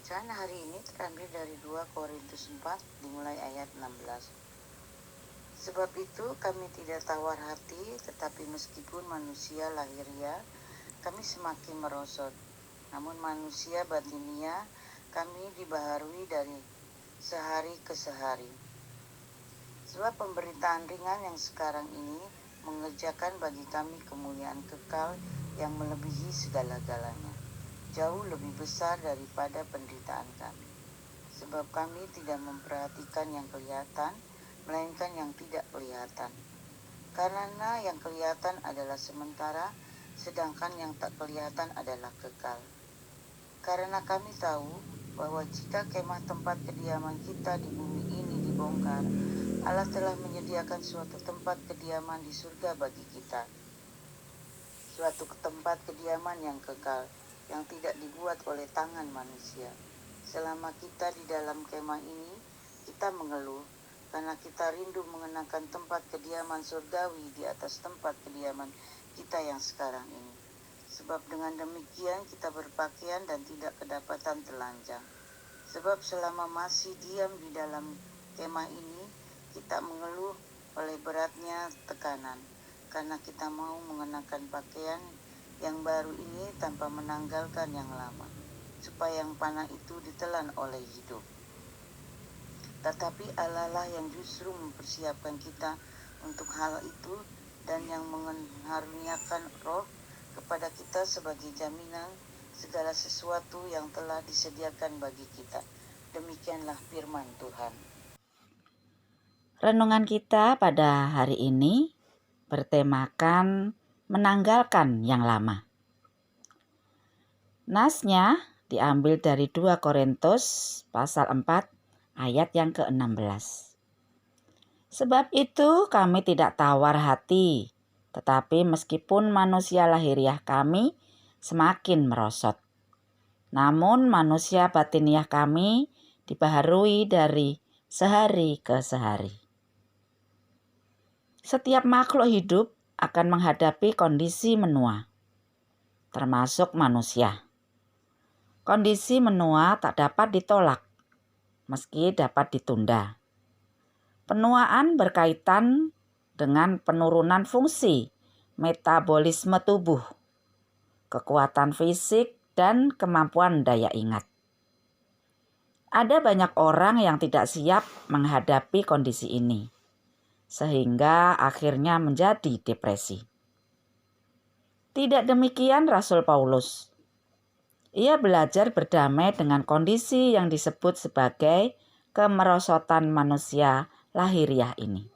Bacaan hari ini terambil dari 2 Korintus 4 dimulai ayat 16. Sebab itu kami tidak tawar hati, tetapi meskipun manusia lahiriah kami semakin merosot, namun manusia batiniah kami dibaharui dari sehari ke sehari. Sebab pemberitaan ringan yang sekarang ini mengerjakan bagi kami kemuliaan kekal yang melebihi segala-galanya, jauh lebih besar daripada penderitaan kami. Sebab kami tidak memperhatikan yang kelihatan, melainkan yang tidak kelihatan. Karena yang kelihatan adalah sementara, sedangkan yang tak kelihatan adalah kekal. Karena kami tahu bahwa jika kemah tempat kediaman kita di bumi ini dibongkar, Allah telah menyediakan suatu tempat kediaman di surga bagi kita. Suatu tempat kediaman yang kekal, yang tidak dibuat oleh tangan manusia. Selama kita di dalam kemah ini, kita mengeluh, karena kita rindu mengenakan tempat kediaman surgawi di atas tempat kediaman kita yang sekarang ini. Sebab dengan demikian kita berpakaian dan tidak kedapatan telanjang. Sebab selama masih diam di dalam kemah ini, kita mengeluh oleh beratnya tekanan, karena kita mau mengenakan pakaian yang baru ini tanpa menanggalkan yang lama, supaya yang panah itu ditelan oleh hidup. Tetapi Allah lah yang justru mempersiapkan kita untuk hal itu, dan yang mengaruniakan roh kepada kita sebagai jaminan segala sesuatu yang telah disediakan bagi kita. Demikianlah firman Tuhan. Renungan kita pada hari ini bertemakan menanggalkan yang lama. Nasnya diambil dari 2 Korintus pasal 4 ayat yang ke-16. Sebab itu kami tidak tawar hati, tetapi meskipun manusia lahiriah kami semakin merosot, namun manusia batiniah kami dibaharui dari sehari ke sehari. Setiap makhluk hidup akan menghadapi kondisi menua, termasuk manusia. Kondisi menua tak dapat ditolak, meski dapat ditunda. Penuaan berkaitan dengan penurunan fungsi metabolisme tubuh, kekuatan fisik, dan kemampuan daya ingat. Ada banyak orang yang tidak siap menghadapi kondisi ini, sehingga akhirnya menjadi depresi. Tidak demikian Rasul Paulus. Ia belajar berdamai dengan kondisi yang disebut sebagai kemerosotan manusia lahiriah ini.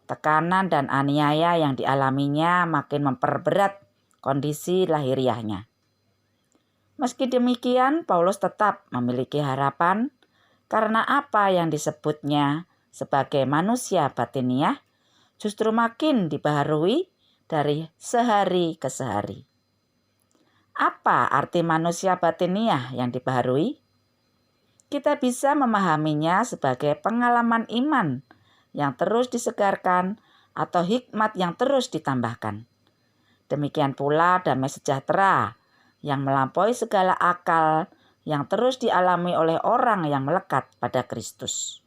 Tekanan dan aniaya yang dialaminya makin memperberat kondisi lahiriahnya. Meski demikian, Paulus tetap memiliki harapan karena apa yang disebutnya sebagai manusia batiniah justru makin dibaharui dari sehari ke sehari. Apa arti manusia batiniah yang dibaharui? Kita bisa memahaminya sebagai pengalaman iman yang terus disegarkan atau hikmat yang terus ditambahkan. Demikian pula damai sejahtera yang melampaui segala akal yang terus dialami oleh orang yang melekat pada Kristus.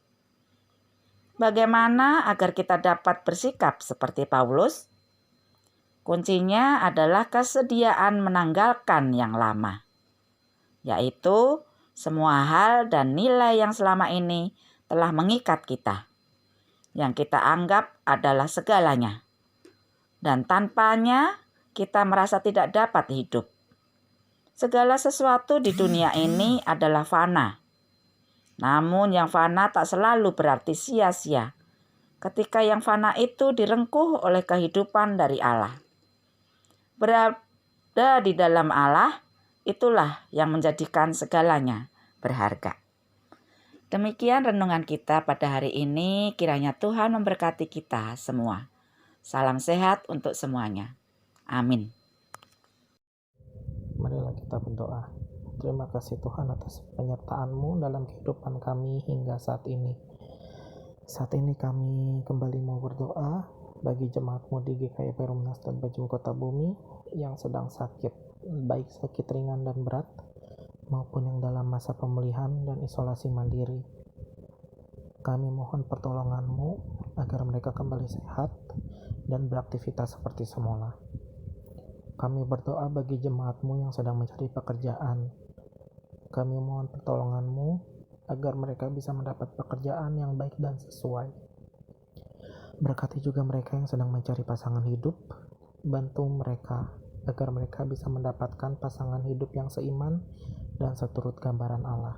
Bagaimana agar kita dapat bersikap seperti Paulus? Kuncinya adalah kesediaan menanggalkan yang lama, yaitu semua hal dan nilai yang selama ini telah mengikat kita, yang kita anggap adalah segalanya, dan tanpanya kita merasa tidak dapat hidup. Segala sesuatu di dunia ini adalah fana, namun yang fana tak selalu berarti sia-sia ketika yang fana itu direngkuh oleh kehidupan dari Allah. Berada di dalam Allah, itulah yang menjadikan segalanya berharga. Demikian renungan kita pada hari ini. Kiranya Tuhan memberkati kita semua. Salam sehat untuk semuanya. Amin. Marilah kita berdoa. Terima kasih Tuhan atas penyertaan-Mu dalam kehidupan kami hingga saat ini. Saat ini kami kembali mau berdoa bagi jemaat-Mu di GKI Perumnas dan Bejum Kota Bumi yang sedang sakit, baik sakit ringan dan berat, maupun yang dalam masa pemulihan dan isolasi mandiri. Kami mohon pertolongan-Mu agar mereka kembali sehat dan beraktivitas seperti semula. Kami berdoa bagi jemaat-Mu yang sedang mencari pekerjaan. Kami mohon pertolongan-Mu agar mereka bisa mendapat pekerjaan yang baik dan sesuai. Berkati juga mereka yang sedang mencari pasangan hidup. Bantu mereka agar mereka bisa mendapatkan pasangan hidup yang seiman dan seturut gambaran Allah.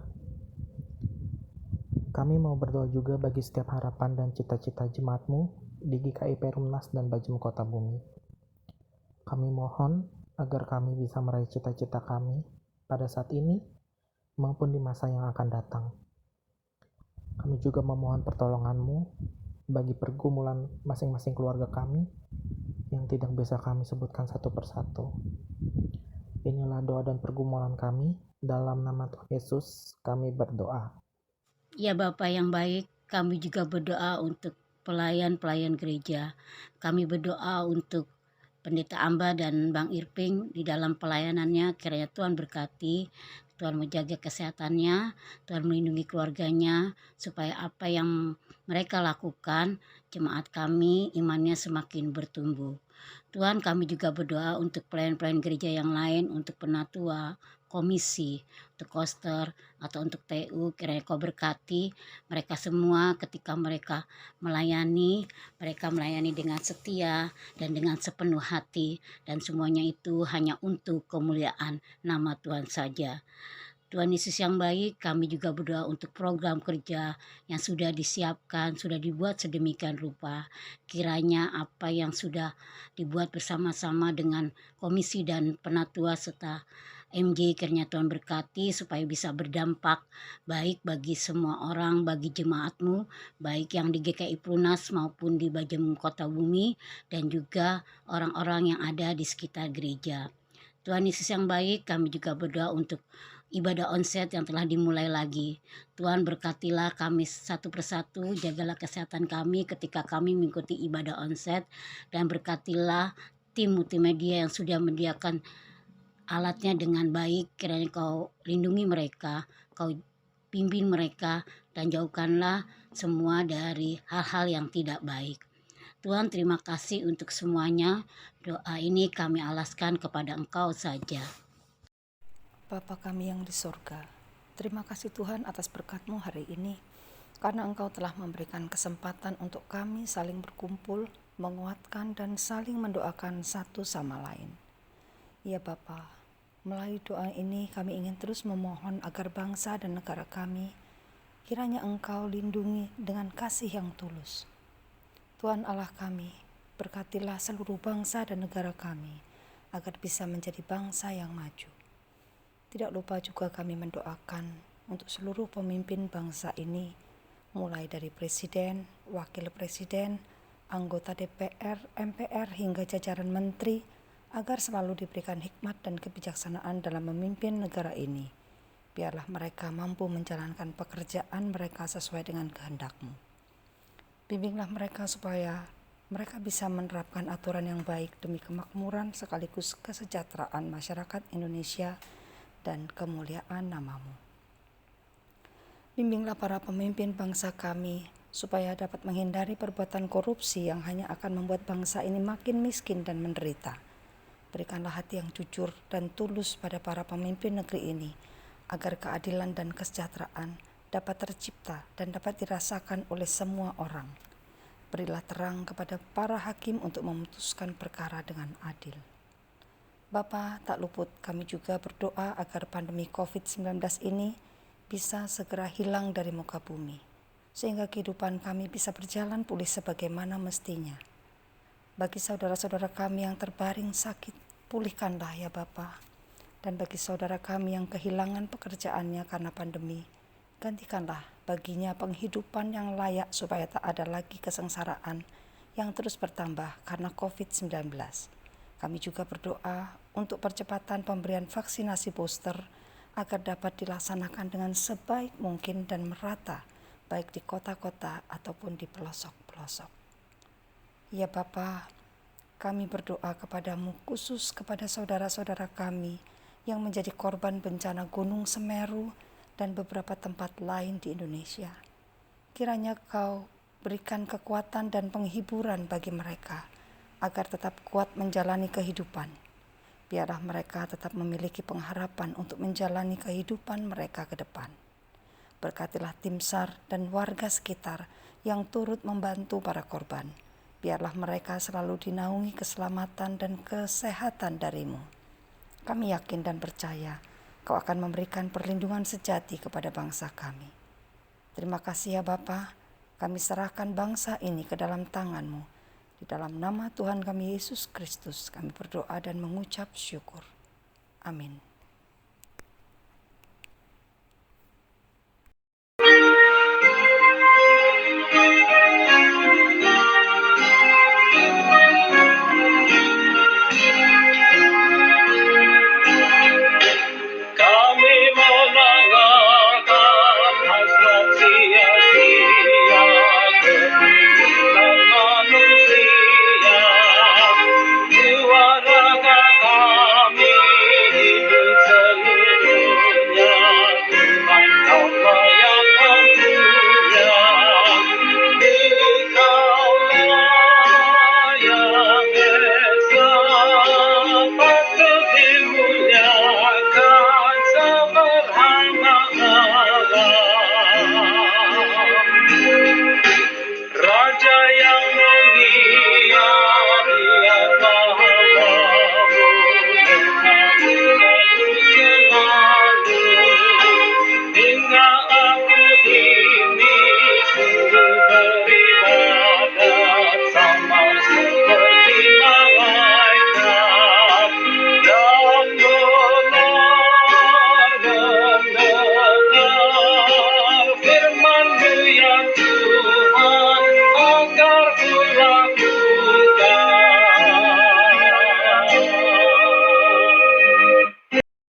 Kami mau berdoa juga bagi setiap harapan dan cita-cita jemaat-Mu di GKI Perumnas dan Bajem Kota Bumi. Kami mohon agar kami bisa meraih cita-cita kami pada saat ini maupun di masa yang akan datang. Kami juga memohon pertolongan-Mu bagi pergumulan masing-masing keluarga kami yang tidak bisa kami sebutkan satu persatu. Inilah doa dan pergumulan kami. Dalam nama Tuhan Yesus kami berdoa. Ya Bapa yang baik, kami juga berdoa untuk pelayan-pelayan gereja. Kami berdoa untuk Pendeta Amba dan Bang Irping di dalam pelayanannya. Kiranya Tuhan berkati, Tuhan menjaga kesehatannya, Tuhan melindungi keluarganya, supaya apa yang mereka lakukan, jemaat kami imannya semakin bertumbuh. Tuhan, kami juga berdoa untuk pelayan-pelayan gereja yang lain, untuk penatua, komisi, untuk koster, atau untuk TU. Kiranya Kau berkati mereka semua ketika mereka melayani dengan setia dan dengan sepenuh hati, dan semuanya itu hanya untuk kemuliaan nama Tuhan saja. Tuhan Yesus yang baik, kami juga berdoa untuk program kerja yang sudah disiapkan, sudah dibuat sedemikian rupa. Kiranya apa yang sudah dibuat bersama-sama dengan komisi dan penatua serta MJ, kiranya Tuhan berkati supaya bisa berdampak baik bagi semua orang, bagi jemaat-Mu, baik yang di GKI Perumnas maupun di Bajem Kota Bumi, dan juga orang-orang yang ada di sekitar gereja. Tuhan Yesus yang baik, kami juga berdoa untuk ibadah onset yang telah dimulai lagi. Tuhan berkatilah kami satu persatu, jagalah kesehatan kami ketika kami mengikuti ibadah onset, dan berkatilah tim multimedia yang sudah menyediakan alatnya dengan baik. Kiranya Kau lindungi mereka, Kau pimpin mereka, dan jauhkanlah semua dari hal-hal yang tidak baik. Tuhan, terima kasih untuk semuanya. Doa ini kami alaskan kepada Engkau saja. Bapa kami yang di surga, terima kasih Tuhan atas berkat-Mu hari ini, karena Engkau telah memberikan kesempatan untuk kami saling berkumpul, menguatkan dan saling mendoakan satu sama lain. Ya Bapa, melalui doa ini kami ingin terus memohon agar bangsa dan negara kami, kiranya Engkau lindungi dengan kasih yang tulus. Tuhan Allah kami, berkatilah seluruh bangsa dan negara kami, agar bisa menjadi bangsa yang maju. Tidak lupa juga kami mendoakan untuk seluruh pemimpin bangsa ini, mulai dari Presiden, Wakil Presiden, anggota DPR, MPR, hingga jajaran menteri, agar selalu diberikan hikmat dan kebijaksanaan dalam memimpin negara ini. Biarlah mereka mampu menjalankan pekerjaan mereka sesuai dengan kehendak-Mu. Bimbinglah mereka supaya mereka bisa menerapkan aturan yang baik demi kemakmuran sekaligus kesejahteraan masyarakat Indonesia dan kemuliaan nama-Mu. Bimbinglah para pemimpin bangsa kami supaya dapat menghindari perbuatan korupsi yang hanya akan membuat bangsa ini makin miskin dan menderita. Berikanlah hati yang jujur dan tulus pada para pemimpin negeri ini, agar keadilan dan kesejahteraan dapat tercipta dan dapat dirasakan oleh semua orang. Berilah terang kepada para hakim untuk memutuskan perkara dengan adil. Bapa, tak luput kami juga berdoa agar pandemi COVID-19 ini bisa segera hilang dari muka bumi, sehingga kehidupan kami bisa berjalan pulih sebagaimana mestinya. Bagi saudara-saudara kami yang terbaring sakit, pulihkanlah ya Bapa. Dan bagi saudara kami yang kehilangan pekerjaannya karena pandemi, gantikanlah baginya penghidupan yang layak supaya tak ada lagi kesengsaraan yang terus bertambah karena COVID-19. Kami juga berdoa untuk percepatan pemberian vaksinasi booster agar dapat dilaksanakan dengan sebaik mungkin dan merata, baik di kota-kota ataupun di pelosok-pelosok. Ya Bapa, kami berdoa kepadamu khusus kepada saudara-saudara kami yang menjadi korban bencana Gunung Semeru dan beberapa tempat lain di Indonesia. Kiranya Kau berikan kekuatan dan penghiburan bagi mereka agar tetap kuat menjalani kehidupan. Biarlah mereka tetap memiliki pengharapan untuk menjalani kehidupan mereka ke depan. Berkatilah tim SAR dan warga sekitar yang turut membantu para korban. Biarlah mereka selalu dinaungi keselamatan dan kesehatan dari-Mu. Kami yakin dan percaya Kau akan memberikan perlindungan sejati kepada bangsa kami. Terima kasih ya Bapa, kami serahkan bangsa ini ke dalam tangan-Mu. Di dalam nama Tuhan kami Yesus Kristus kami berdoa dan mengucap syukur. Amin.